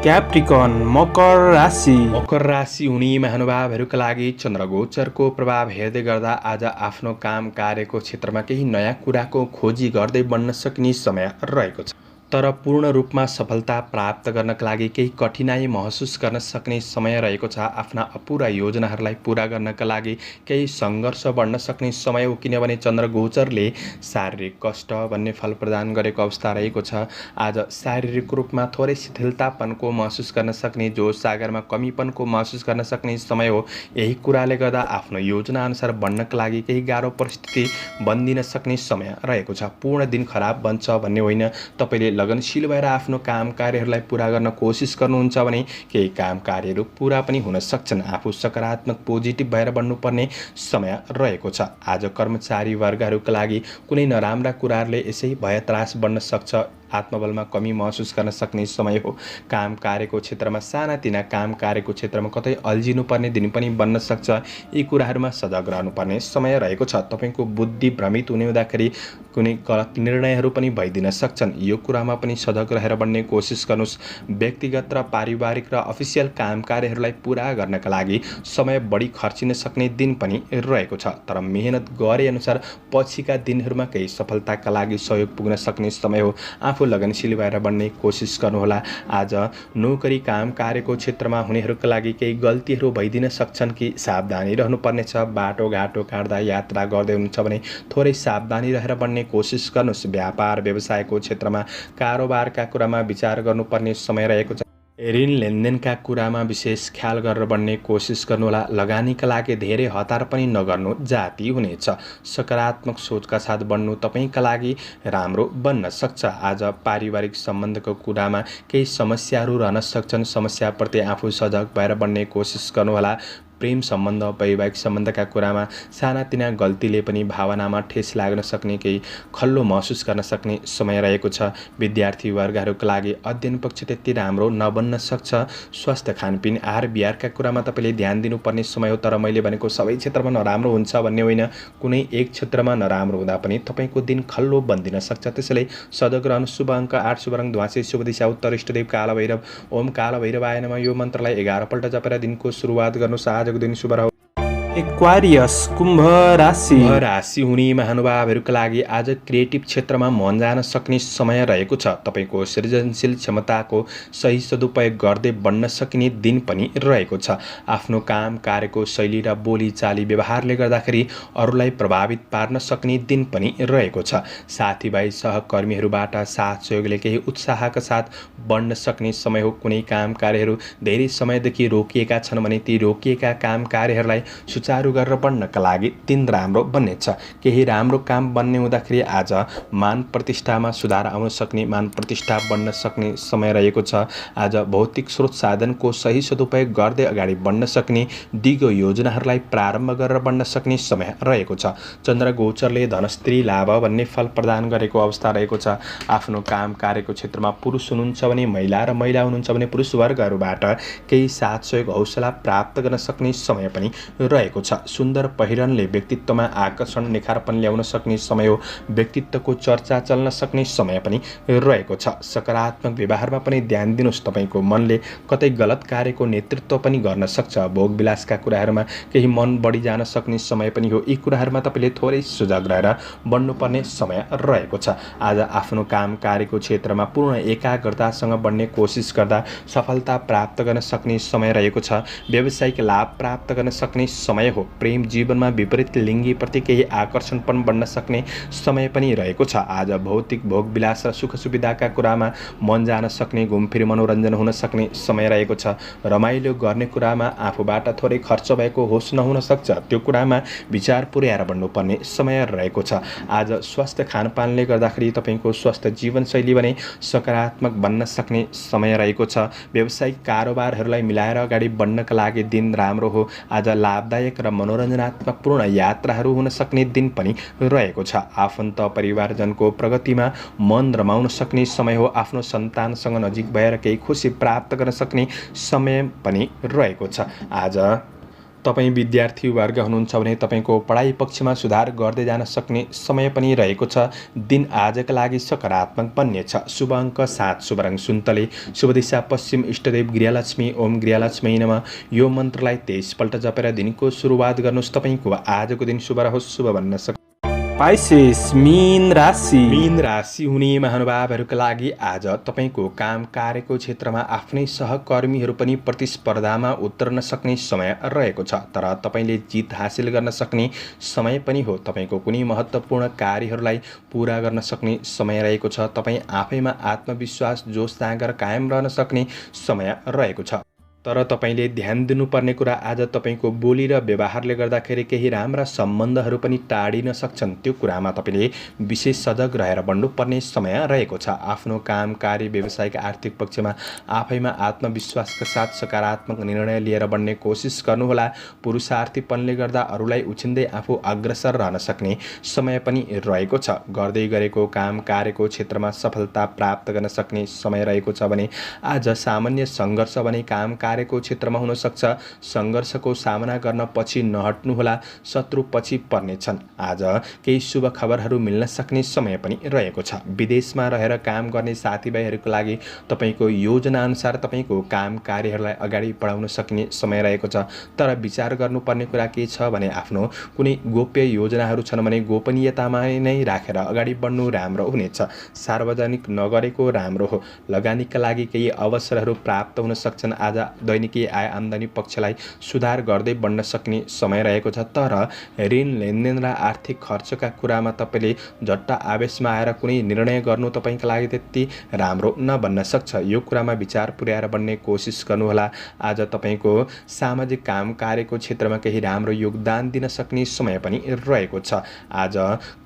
क्याप्रिकन मकर राशि। मकर राशि हुने महानुभावहरूका लागि चन्द्रगोचरको प्रभाव हेर्दै गर्दा आज आफ्नो काम कार्यको क्षेत्रमा केही नयाँ कुराको खोजी गर्दै बढ्न सक्ने समय रहेको छ। तर पूर्ण रूपमा सफलता प्राप्त गर्नका लागि केही कठिनाई महसुस गर्न सक्ने समय रहेको छ। आफ्ना अपुरा योजनाहरूलाई पुरा गर्नका लागि केही सङ्घर्ष बढ्न सक्ने समय हो। किनभने चन्द्रगोचरले शारीरिक कष्ट भन्ने फल प्रदान गरेको अवस्था रहेको छ। आज शारीरिक रूपमा थोरै शिथिलतापनको महसुस गर्न सक्ने, जोस जागरमा कमीपनको महसुस गर्न सक्ने समय हो। यही कुराले गर्दा आफ्नो योजनाअनुसार बढ्नका लागि केही गाह्रो परिस्थिति बन्दिन सक्ने समय रहेको छ। पूर्ण दिन खराब बन्छ भन्ने होइन। तपाईँले लगनशील भएर आफ्नो काम कार्यहरूलाई पुरा गर्न कोसिस गर्नुहुन्छ भने केही काम कार्यहरू पुरा पनि हुन सक्छन्। आफू सकारात्मक पोजिटिभ भएर बढ्नुपर्ने समय रहेको छ। आज कर्मचारी वर्गहरूका लागि कुनै नराम्रा कुराहरूले यसै भय त्रास बढ्न सक्छ। आत्मबलमा कमी महसुस गर्न सक्ने समय हो। काम कार्यको क्षेत्रमा सानातिना काम कार्यको क्षेत्रमा कतै अल्झिनुपर्ने दिन पनि बन्न सक्छ। यी कुराहरूमा सजग रहनुपर्ने समय रहेको छ। तपाईँको बुद्धि भ्रमित हुने हुँदाखेरि कुनै गलत निर्णयहरू पनि भइदिन सक्छन्। यो कुरामा पनि सजग रहेर बढ्ने कोसिस गर्नुहोस्। व्यक्तिगत र पारिवारिक र अफिसियल काम कार्यहरूलाई पुरा गर्नका लागि समय बढी खर्चिन सक्ने दिन पनि रहेको छ। तर मेहनत गरे अनुसार पछिका दिनहरूमा केही सफलताका लागि सहयोग पुग्न सक्ने समय हो। आफू लगनशील भएर बढ्ने कोसिस गर्नुहोला। आज नोकरी काम कार्यको क्षेत्रमा हुनेहरूका लागि केही गल्तीहरू भइदिन सक्छन् कि सावधानी रहनुपर्नेछ। बाटोघाटो काट्दा यात्रा गर्दै हुनुहुन्छ भने थोरै सावधानी रहेर बढ्ने कोसिस गर्नुहोस्। व्यापार व्यवसायको क्षेत्रमा कारोबारका कुरामा विचार गर्नुपर्ने समय रहेको छ। ऋण लेनदेनका कुरामा विशेष ख्याल गरेर बढ्ने कोसिस गर्नुहोला। लगानीका लागि धेरै हतार पनि नगर्नु जाती हुनेछ। सकारात्मक सोचका साथ बढ्नु तपाईँका लागि राम्रो बन्न सक्छ। आज पारिवारिक सम्बन्धको कुरामा केही समस्याहरू रहन सक्छन्। समस्याप्रति आफू सजग भएर बढ्ने कोसिस गर्नुहोला। प्रेम सम्बन्ध वैवाहिक सम्बन्धका कुरामा सानातिना गल्तीले पनि भावनामा ठेस लाग्न सक्ने, केही खल्लो महसुस गर्न सक्ने समय रहेको छ। विद्यार्थी वर्गहरूका लागि अध्ययन पक्ष त्यति राम्रो नबन्न सक्छ। स्वास्थ्य खानपिन आहार विहारका कुरामा तपाईँले ध्यान दिनुपर्ने समय हो। तर मैले भनेको सबै क्षेत्रमा नराम्रो हुन्छ भन्ने होइन, कुनै एक क्षेत्रमा नराम्रो हुँदा पनि तपाईँको दिन खल्लो बन्दिन सक्छ। त्यसैले सजग रहनु। शुभ अङ्क 8, शुभ रङ ध्वाँसे, शुभ दिशा उत्तर, इष्टदेव कालभैरव। ओम कालभैरवाय नमः। यो मन्त्रलाई 11 पल्ट जपेर दिनको सुरुवात गर्नुहोस्। आजको दिन शुभ रहोस्। एक्वारियस कुम्भ राशि हुने महानुभावहरूका लागि आज क्रिएटिभ क्षेत्रमा मन जान सक्ने समय रहेको छ। तपाईँको सृजनशील क्षमताको सही सदुपयोग गर्दै बढ्न सकिने दिन पनि रहेको छ। आफ्नो काम कार्यको शैली र बोलीचाली व्यवहारले गर्दाखेरि अरूलाई प्रभावित पार्न सक्ने दिन पनि रहेको छ। साथीभाइ सहकर्मीहरूबाट साथ सहयोगले केही उत्साहका साथ बढ्न सक्ने समय हो। कुनै काम कार्यहरू धेरै समयदेखि रोकिएका छन् भने ती रोकिएका काम कार्यहरूलाई सुचारू गरेर बढ्नका लागि दिन राम्रो बन्नेछ। केही राम्रो काम बन्ने हुँदाखेरि आज मान प्रतिष्ठामा सुधार आउन सक्ने, मान प्रतिष्ठा बढ्न सक्ने समय रहेको छ। आज भौतिक स्रोत साधनको सही सदुपयोग गर्दै अगाडि बढ्न सक्ने, दिगो योजनाहरूलाई प्रारम्भ गरेर बढ्न सक्ने समय रहेको छ। चन्द्र गोचरले धनस्त्री लाभ भन्ने फल प्रदान गरेको अवस्था रहेको छ। आफ्नो काम कार्यको क्षेत्रमा पुरुष हुनुहुन्छ भने महिला र महिला हुनुहुन्छ भने पुरुष वर्गहरूबाट केही साथ सहयोग हौसला प्राप्त गर्न सक्ने समय पनि रहेको छ। सुन्दर पहिरनले व्यक्तित्वमा आकर्षण निखारपन ल्याउन सक्ने समय हो। व्यक्तित्वको चर्चा चल्न सक्ने समय पनि रहेको छ। सकारात्मक व्यवहारमा पनि ध्यान दिनुहोस्। तपाईँको मनले कतै गलत कार्यको नेतृत्व पनि गर्न सक्छ। भोग विलासका कुराहरूमा केही मन बढी जान सक्ने समय पनि हो। यी कुराहरूमा तपाईँले थोरै सजग रहेर बढ्नुपर्ने समय रहेको छ। आज आफ्नो काम कार्यको क्षेत्रमा पूर्ण एकाग्रतासँग बढ्ने कोसिस गर्दा सफलता प्राप्त गर्न सक्ने समय रहेको छ। व्यावसायिक लाभ प्राप्त गर्न सक्ने समय हो। प्रेम जीवनमा विपरीत लिङ्गीप्रति केही आकर्षण पनि बढ्न सक्ने समय पनि रहेको छ। आज भौतिक भोग विलास र सुख सुविधाका कुरामा मन जान सक्ने, घुमफिर मनोरञ्जन हुन सक्ने समय रहेको छ। रमाइलो गर्ने कुरामा आफूबाट थोरै खर्च भएको होस् नहुन सक्छ, त्यो कुरामा विचार पुर्याएर बढ्नुपर्ने समय रहेको छ। आज स्वास्थ्य खानपानले गर्दाखेरि तपाईँको स्वास्थ्य जीवनशैली भने सकारात्मक बन्न सक्ने समय रहेको छ। व्यावसायिक कारोबारहरूलाई मिलाएर अगाडि बढ्नका लागि दिन राम्रो हो। आज लाभदायक र मनोरञ्जनात्मक पूर्ण यात्राहरू हुन सक्ने दिन पनि रहेको छ। आफन्त परिवारजनको प्रगतिमा मन रमाउन सक्ने समय हो। आफ्नो सन्तानसँग नजिक भएर केही खुसी प्राप्त गर्न सक्ने समय पनि रहेको छ। आज तपाईँ विद्यार्थी वर्ग हुनुहुन्छ भने तपाईँको पढाइ पक्षमा सुधार गर्दै जान सक्ने समय पनि रहेको छ। दिन आजका लागि सकारात्मक बन्नेछ। शुभ अङ्क 7, शुभ रङ सुन्तले, शुभ दिशा पश्चिम, इष्टदेव गृहलक्ष्मी। ओम गृहलक्ष्मी नमः। यो मन्त्रलाई 23 पल्ट जपेर दिनको सुरुवात गर्नुहोस्। तपाईँको आजको दिन शुभ रहोस्, शुभ बन्न सक्छ। पाइसेस मीन राशि हुने महानुभावहरूका लागि आज तपाईँको काम कार्यको क्षेत्रमा आफ्नै सहकर्मीहरू पनि प्रतिस्पर्धामा उत्रन सक्ने समय रहेको छ। तर तपाईँले जित हासिल गर्न सक्ने समय पनि हो। तपाईँको कुनै महत्त्वपूर्ण कार्यहरूलाई पुरा गर्न सक्ने समय रहेको छ। तपाईँ आफैमा आत्मविश्वास जोस जाँगर कायम रहन सक्ने समय रहेको छ। तर तपाईँले ध्यान दिनुपर्ने कुरा, आज तपाईँको बोली र व्यवहारले गर्दाखेरि केही राम्रा सम्बन्धहरू पनि टाढिन सक्छन्। त्यो कुरामा तपाईँले विशेष सजग रहेर बढ्नुपर्ने समय रहेको छ। आफ्नो काम कार्य व्यवसायिक आर्थिक पक्षमा आफैमा आत्मविश्वासका साथ सकारात्मक निर्णय लिएर बढ्ने कोसिस गर्नुहोला। पुरुषार्थीपनले गर्दा अरूलाई उछिन्दै आफू अग्रसर रहन सक्ने समय पनि रहेको छ। गर्दै गरेको काम कार्यको क्षेत्रमा सफलता प्राप्त गर्न सक्ने समय रहेको छ भने आज सामान्य सङ्घर्ष भने काम कार्यको क्षेत्रमा हुन सक्छ। सङ्घर्षको सामना गर्न पछि नहट्नुहोला, शत्रु पछि पर्नेछन्। आज केही शुभ खबरहरू मिल्न सक्ने समय पनि रहेको छ। विदेशमा रहेर काम गर्ने साथीभाइहरूको लागि तपाईँको योजना अनुसार तपाईँको काम कार्यहरूलाई अगाडि बढाउन सकिने समय रहेको छ। तर विचार गर्नुपर्ने कुरा के छ भने आफ्नो कुनै गोप्य योजनाहरू छन् भने गोपनीयतामा नै राखेर अगाडि बढ्नु राम्रो हुनेछ। सार्वजनिक नगरेको राम्रो हो। लगानीका लागि केही अवसरहरू प्राप्त हुन सक्छन्। आज दैनिकी आय आम्दानी पक्षलाई सुधार गर्दै बढ्न सक्ने समय रहेको छ। तर ऋण लेनदेन र आर्थिक खर्चका कुरामा तपाईँले झट्ट आवेशमा आएर कुनै निर्णय गर्नु तपाईँका लागि त्यति राम्रो नबन्न सक्छ। यो कुरामा विचार पुर्याएर बढ्ने कोसिस गर्नुहोला। आज तपाईँको सामाजिक काम कार्यको क्षेत्रमा केही राम्रो योगदान दिन सक्ने समय पनि रहेको छ। आज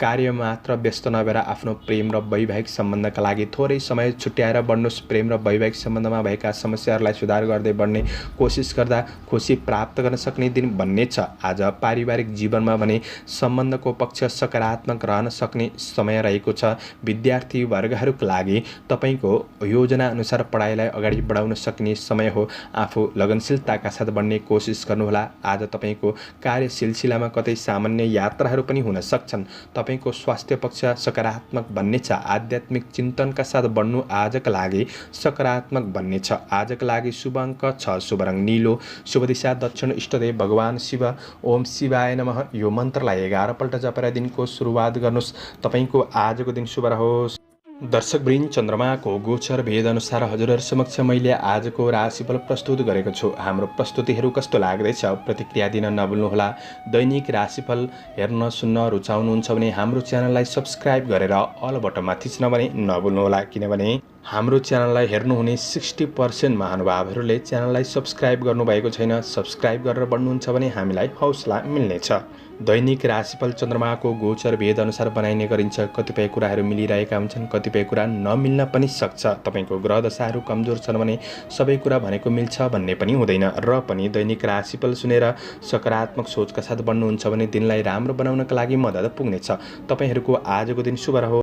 कार्य मात्र व्यस्त नभएर आफ्नो प्रेम र वैवाहिक सम्बन्धका लागि थोरै समय छुट्याएर बढ्नुहोस्। प्रेम र वैवाहिक सम्बन्धमा भएका समस्याहरूलाई सुधार गर्दै बढ्ने कोसिस गर्दा खुसी प्राप्त गर्न सक्ने दिन बन्ने छ। आज पारिवारिक जीवनमा भने सम्बन्धको पक्ष सकारात्मक रहन सक्ने समय रहेको छ। विद्यार्थी वर्गहरूका लागि तपाईँको योजना अनुसार पढाइलाई अगाडि बढाउन सक्ने समय हो। आफू लगनशीलताका साथ बढ्ने कोसिस गर्नुहोला। आज तपाईँको कार्य सिलसिलामा कतै सामान्य यात्राहरू पनि हुन सक्छन्। तपाईँको स्वास्थ्य पक्ष सकारात्मक बन्नेछ। आध्यात्मिक चिन्तनका साथ बढ्नु आजका लागि सकारात्मक बन्नेछ। आजका लागि शुभ अङ्क 6, शुभ रङ नीलो, शुभ दिशा दक्षिण, इष्टदेव भगवान शिव। ओम शिवाय नमः। यो मन्त्रलाई 11 पल्ट जपेर दिनको सुरुवात गर्नुहोस्। तपाईँको आजको दिन शुभ रहोस्। दर्शकवृन्द, चन्द्रमाको गोचर भेद अनुसार हजुरहरू समक्ष मैले आजको राशिफल प्रस्तुत गरेको छु। हाम्रो प्रस्तुतिहरू कस्तो लाग्दैछ प्रतिक्रिया दिन नभुल्नुहोला। दैनिक राशिफल हेर्न सुन्न रुचाउनुहुन्छ भने हाम्रो च्यानललाई सब्सक्राइब गरेर अल बटनमा थिच्न पनि नभुल्नुहोला, किनभने हाम्रो च्यानललाई हेर्नुहुने 60% महानुभावहरूले च्यानललाई सब्सक्राइब गर्नुभएको छैन। सब्सक्राइब गरेर बढ्नुहुन्छ भने हामीलाई हौसला मिल्नेछ। दैनिक राशिफल चन्द्रमाको गोचर भेद अनुसार बनाइने गरिन्छ। कतिपय कुराहरू मिलिरहेका हुन्छन्, कतिपय कुरा नमिल्न पनि सक्छ। तपाईँको ग्रह दशाहरू कमजोर छन् भने सबै कुरा भनेको मिल्छ भन्ने पनि हुँदैन। र पनि दैनिक राशिफल सुनेर सकारात्मक सोचका साथ बढ्नुहुन्छ भने दिनलाई राम्रो बनाउनका लागि मद्दत पुग्नेछ। तपाईँहरूको आजको दिन शुभ रहोस्।